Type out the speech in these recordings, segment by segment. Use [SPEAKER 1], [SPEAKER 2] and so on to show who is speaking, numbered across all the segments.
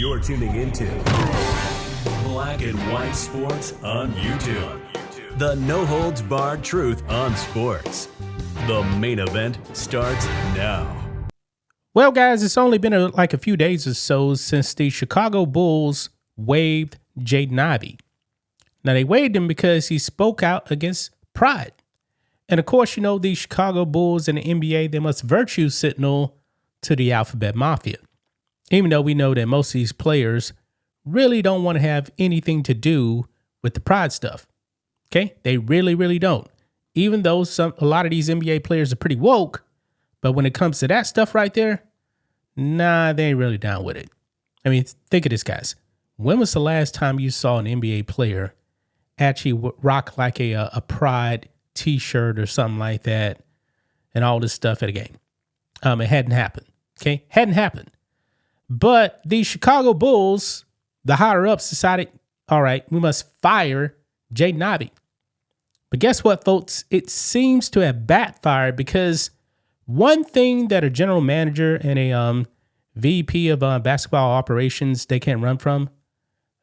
[SPEAKER 1] You're tuning into Black and White Sports on YouTube. The no-holds-barred truth on sports. The main event starts now.
[SPEAKER 2] Well, guys, it's only been a few days or so since the Chicago Bulls waived Jaden Ivey. Now, they waived him because he spoke out against pride. And of course, you know, the Chicago Bulls and the NBA, they must virtue signal to the Alphabet Mafia. Even though we know that most of these players really don't want to have anything to do with the pride stuff. Okay? They really, really don't. Even though a lot of these NBA players are pretty woke, but when it comes to that stuff right there, nah, they ain't really down with it. I mean, think of this, guys. When was the last time you saw an NBA player actually rock like a pride t-shirt or something like that and all this stuff at a game? It hadn't happened. Okay? Hadn't happened. But the Chicago Bulls, the higher-ups decided, all right, we must fire Jaden Ivey. But guess what, folks? It seems to have backfired because one thing that a general manager and a VP of basketball operations, they can't run from,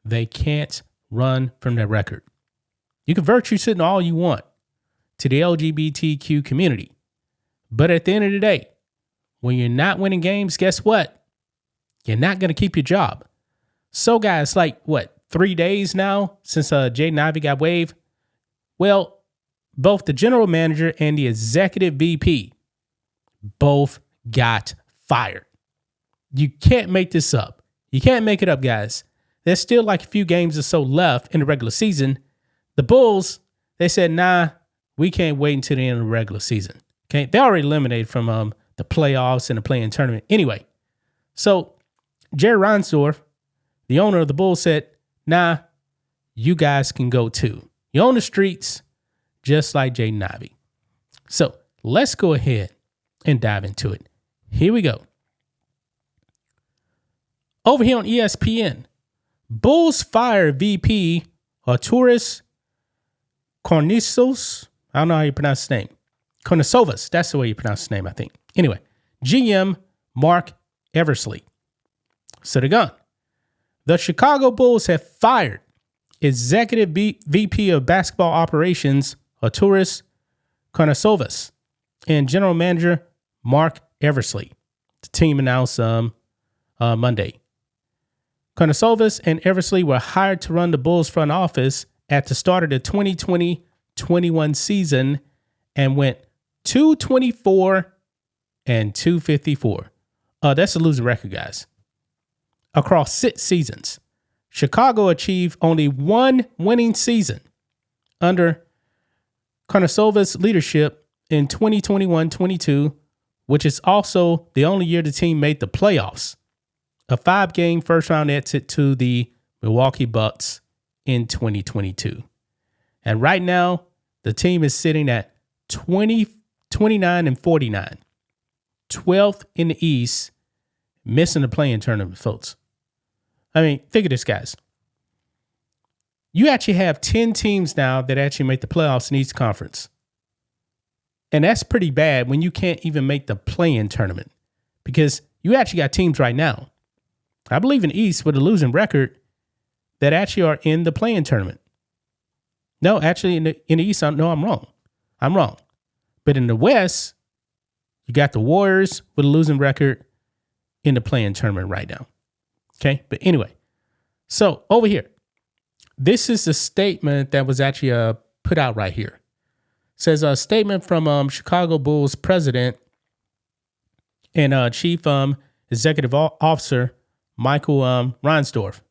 [SPEAKER 2] they can't run from their record. You can virtue signal all you want to the LGBTQ community. But at the end of the day, when you're not winning games, guess what? You're not going to keep your job. So, guys, 3 days now since Jaden Ivey got waived? Well, both the general manager and the executive VP both got fired. You can't make this up. You can't make it up, guys. There's still a few games or so left in the regular season. The Bulls, they said, nah, we can't wait until the end of the regular season. Okay, they're already eliminated from the playoffs and the play-in tournament. Anyway, so Jerry Reinsdorf, the owner of the Bulls, said, nah, you guys can go too. You own the streets just like Jaden Ivey. So let's go ahead and dive into it. Here we go. Over here on ESPN, Bulls fire VP Arturas Kornisos. I don't know how you pronounce his name. Kornisovas. That's the way you pronounce his name, I think. Anyway, GM Mark Eversley. So they're gone. The Chicago Bulls have fired Executive VP of Basketball Operations Arturas Kornisovas and General Manager Mark Eversley. The team announced Monday. Kornisovas and Eversley were hired to run the Bulls front office at the start of the 2020-21 season and went 224 and 254. That's a losing record, guys. Across 6 seasons, Chicago achieved only one winning season under Kornisovas' leadership in 2021-22, which is also the only year the team made the playoffs. A 5-game first-round exit to the Milwaukee Bucks in 2022. And right now, the team is sitting at 29 and 49, 12th in the East, missing the play-in tournament, folks. I mean, think of this, guys. You actually have 10 teams now that actually make the playoffs in each conference. And that's pretty bad when you can't even make the play-in tournament because you actually got teams right now, I believe in the East with a losing record, that actually are in the play-in tournament. No, actually in the East, I'm wrong. I'm wrong. But in the West, you got the Warriors with a losing record in the play-in tournament right now. Okay, but anyway, so over here, this is the statement that was actually put out right here. It says a statement from Chicago Bulls president and chief executive officer Michael Reinsdorf.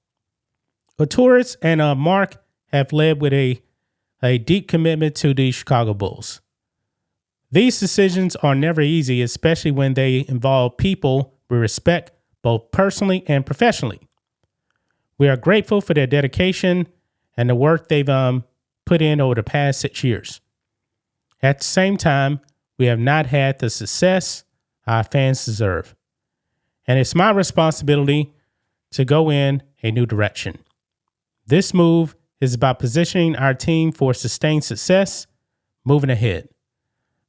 [SPEAKER 2] Arturas and Mark have led with a deep commitment to the Chicago Bulls. These decisions are never easy, especially when they involve people we respect both personally and professionally. We are grateful for their dedication and the work they've put in over the past 6 years. At the same time, we have not had the success our fans deserve. And it's my responsibility to go in a new direction. This move is about positioning our team for sustained success, moving ahead.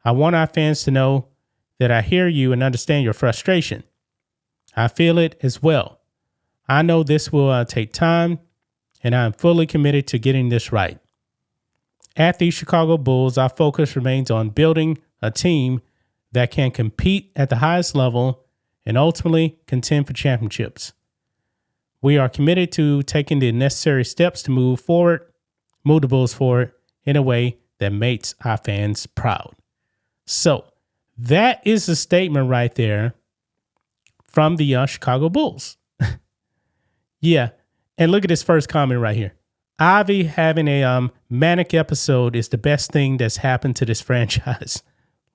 [SPEAKER 2] I want our fans to know that I hear you and understand your frustration. I feel it as well. I know this will take time, and I'm fully committed to getting this right. At the Chicago Bulls, our focus remains on building a team that can compete at the highest level and ultimately contend for championships. We are committed to taking the necessary steps to move the Bulls forward in a way that makes our fans proud. So that is a statement right there from the Chicago Bulls. Yeah. And look at this first comment right here. Ivy having a manic episode is the best thing that's happened to this franchise.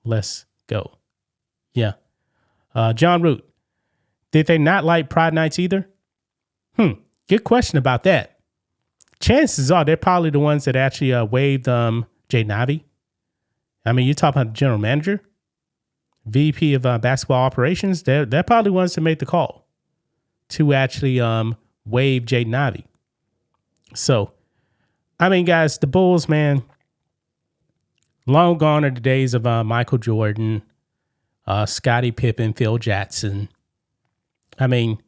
[SPEAKER 2] Let's go. Yeah. John Root. Did they not like Pride Nights either? Good question about that. Chances are they're probably the ones that actually waived Jaden Ivey. I mean, you talk about the general manager, VP of basketball operations. They're probably the ones that made the call to actually waive Jaden Ivey. So, I mean, guys, the Bulls, man, long gone are the days of Michael Jordan, Scottie Pippen, Phil Jackson. I mean,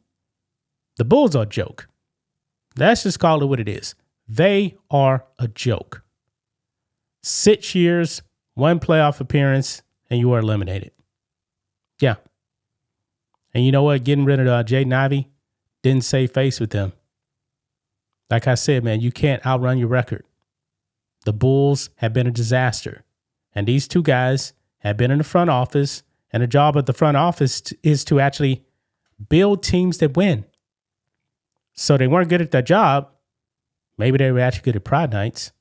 [SPEAKER 2] the Bulls are a joke. Let's just call it what it is. They are a joke. 6 years, 1 playoff appearance, and you are eliminated. Yeah. And you know what? Getting rid of Jaden Ivey didn't save face with them. Like I said, man, you can't outrun your record. The Bulls have been a disaster. And these two guys have been in the front office. And the job of the front office is to actually build teams that win. So they weren't good at their job. Maybe they were actually good at Pride Nights.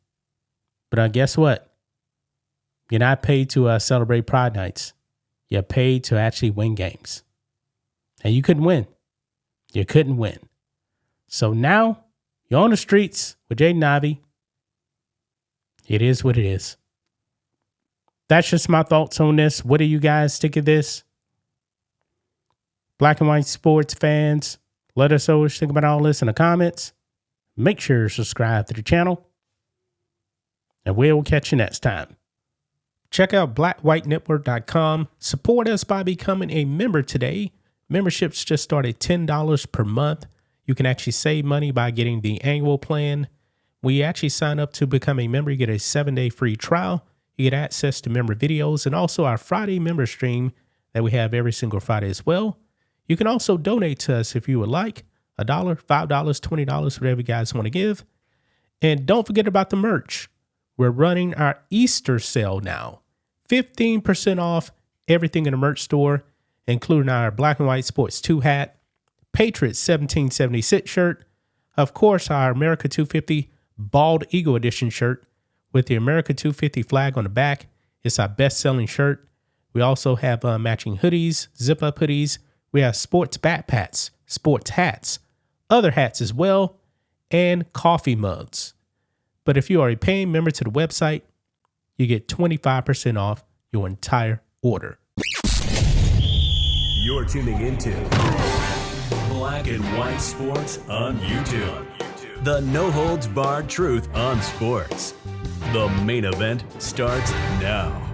[SPEAKER 2] But guess what? You're not paid to celebrate Pride Nights. You're paid to actually win games. And you couldn't win. You couldn't win. So now you're on the streets with Jaden Ivey. It is what it is. That's just my thoughts on this. What do you guys think of this? Black and white sports fans, let us know what you think about all this in the comments. Make sure to subscribe to the channel. And we'll catch you next time. Check out blackwhitenetwork.com. Support us by becoming a member today. Memberships just start at $10 per month. You can actually save money by getting the annual plan. When you actually sign up to become a member, you get a 7-day free trial. You get access to member videos and also our Friday member stream that we have every single Friday as well. You can also donate to us if you would like. $1, $5, $20, whatever you guys want to give. And don't forget about the merch. We're running our Easter sale now. 15% off everything in the merch store, including our Black and White Sports 2 hat, Patriots 1776 shirt, of course, our America 250 Bald Eagle Edition shirt with the America 250 flag on the back. It's our best-selling shirt. We also have matching hoodies, zip-up hoodies. We have sports backpacks, sports hats, other hats as well, and coffee mugs. But if you are a paying member to the website, you get 25% off your entire order.
[SPEAKER 1] You're tuning into Black and White Sports on YouTube. The no-holds-barred truth on sports. The main event starts now.